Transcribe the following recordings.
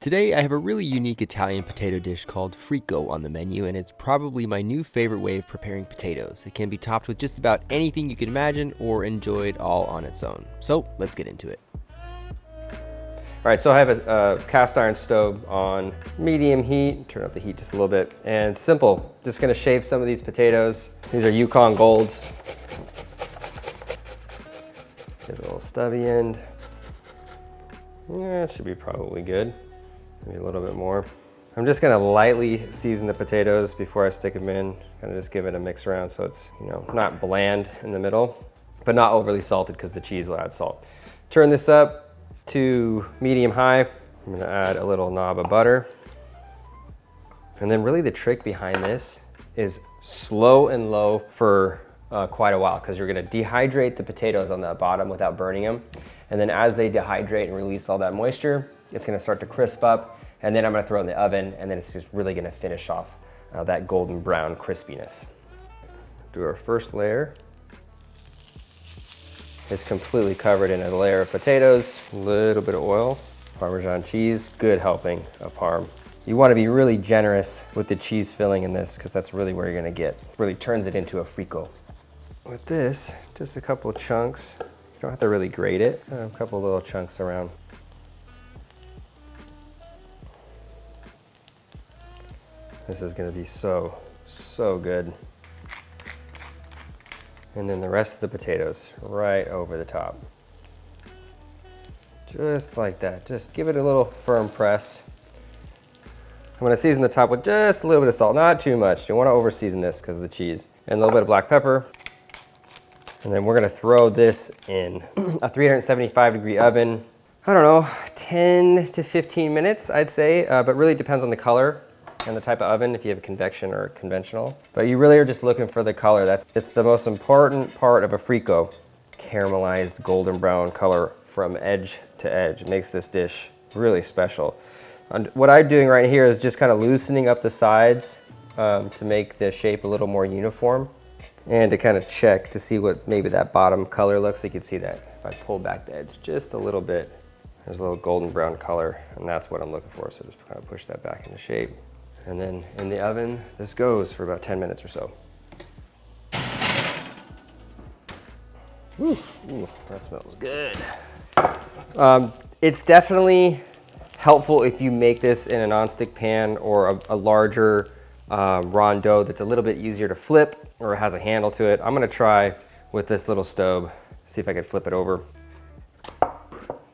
Today I have a really unique Italian potato dish called Frico on the menu, and it's probably my new favorite way of preparing potatoes. It can be topped with just about anything you can imagine or enjoyed all on its own. So let's get into it. All right, so I have a cast iron stove on medium heat. Turn up the heat just a little bit. And it's simple, just gonna shave some of these potatoes. These are Yukon Golds. Get a little stubby end. Yeah, it should be probably good. Maybe a little bit more. I'm just gonna lightly season the potatoes before I stick them in. Kind of just give it a mix around so it's, not bland in the middle, but not overly salted because the cheese will add salt. Turn this up to medium high. I'm gonna add a little knob of butter. And then really the trick behind this is slow and low for quite a while, because you're gonna dehydrate the potatoes on the bottom without burning them. And then as they dehydrate and release all that moisture, it's gonna start to crisp up, and then I'm gonna throw it in the oven, and then it's just really gonna finish off that golden brown crispiness. Do our first layer. It's completely covered in a layer of potatoes, a little bit of oil, Parmesan cheese, good helping of parm. You wanna be really generous with the cheese filling in this, because that's really where you're gonna get. Really turns it into a frico. With this, just a couple of chunks. You don't have to really grate it, a couple little chunks around. This is gonna be so good. And then the rest of the potatoes right over the top. Just like that, just give it a little firm press. I'm gonna season the top with just a little bit of salt, not too much. You wanna over season this because of the cheese. And a little bit of black pepper. And then we're gonna throw this in a 375-degree oven. I don't know, 10 to 15 minutes, I'd say, but really depends on the color and the type of oven, if you have a convection or conventional. But you really are just looking for the color. It's the most important part of a frico. Caramelized golden brown color from edge to edge. It makes this dish really special. And what I'm doing right here is just kind of loosening up the sides to make the shape a little more uniform, and to kind of check to see what maybe that bottom color looks like. You can see that if I pull back the edge just a little bit, there's a little golden brown color, and that's what I'm looking for. So just kind of push that back into shape. And then in the oven, this goes for about 10 minutes or so. Ooh, that smells good. It's definitely helpful if you make this in a nonstick pan or a larger rondeau that's a little bit easier to flip or has a handle to it. I'm gonna try with this little stove, see if I can flip it over. A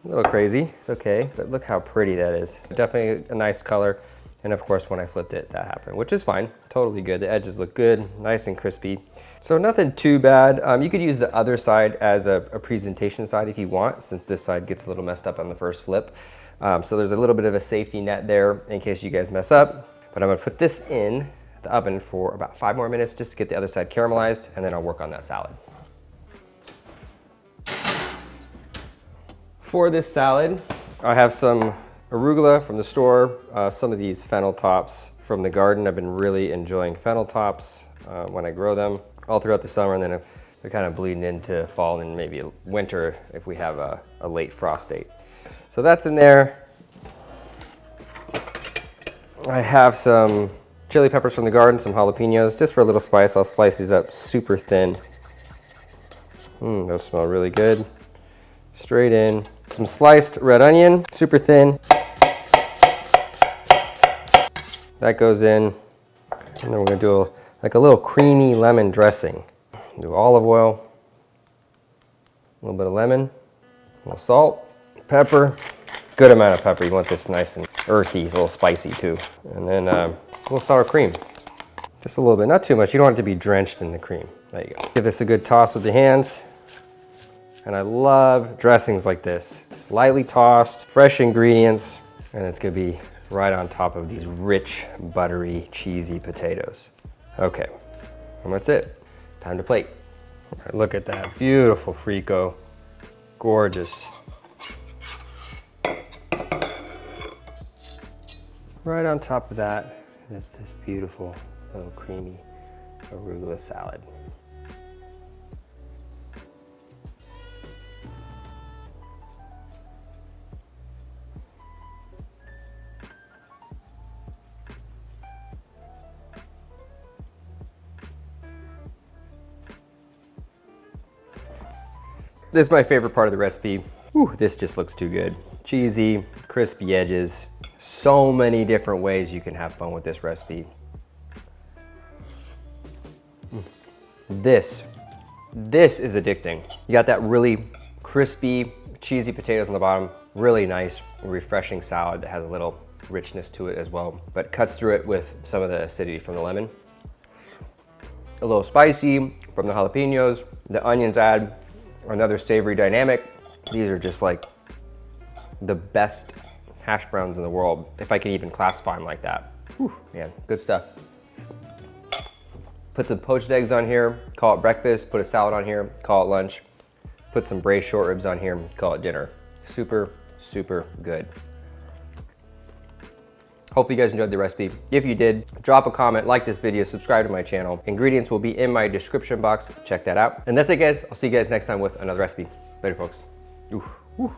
little crazy, it's okay, but look how pretty that is. Definitely a nice color. And of course, when I flipped it, that happened, which is fine, totally good. The edges look good, nice and crispy. So nothing too bad. You could use the other side as a presentation side if you want, since this side gets a little messed up on the first flip. So there's a little bit of a safety net there in case you guys mess up. But I'm gonna put this in the oven for about 5 more minutes just to get the other side caramelized, and then I'll work on that salad. For this salad, I have some arugula from the store, some of these fennel tops from the garden. I've been really enjoying fennel tops when I grow them all throughout the summer, and then they're kind of bleeding into fall and maybe winter if we have a late frost date. So that's in there. I have some chili peppers from the garden, some jalapenos, just for a little spice. I'll slice these up super thin. Those smell really good. Straight in. Some sliced red onion, super thin. That goes in. And then we're gonna do like a little creamy lemon dressing. Do olive oil, a little bit of lemon, a little salt, pepper, good amount of pepper. You want this nice and earthy, a little spicy too. And then a little sour cream, just a little bit, not too much. You don't want it to be drenched in the cream. There you go. Give this a good toss with your hands. And I love dressings like this. Just lightly tossed, fresh ingredients, and it's gonna be right on top of these rich, buttery, cheesy potatoes. Okay, and that's it. Time to plate. All right, look at that, beautiful frico, gorgeous. Right on top of that is this beautiful little creamy arugula salad. This is my favorite part of the recipe. Whew, this just looks too good. Cheesy, crispy edges. So many different ways you can have fun with this recipe. This is addicting. You got that really crispy, cheesy potatoes on the bottom. Really nice, refreshing salad that has a little richness to it as well, but cuts through it with some of the acidity from the lemon. A little spicy from the jalapenos. The onions add another savory dynamic. These are just like the best hash browns in the world, if I can even classify them like that. Whew, man, good stuff. Put some poached eggs on here, call it breakfast. Put a salad on here, call it lunch. Put some braised short ribs on here, call it dinner. Super, super good. Hopefully you guys enjoyed the recipe. If you did, drop a comment, like this video, subscribe to my channel. Ingredients will be in my description box. Check that out. And that's it, guys. I'll see you guys next time with another recipe. Later, folks. Oof, oof.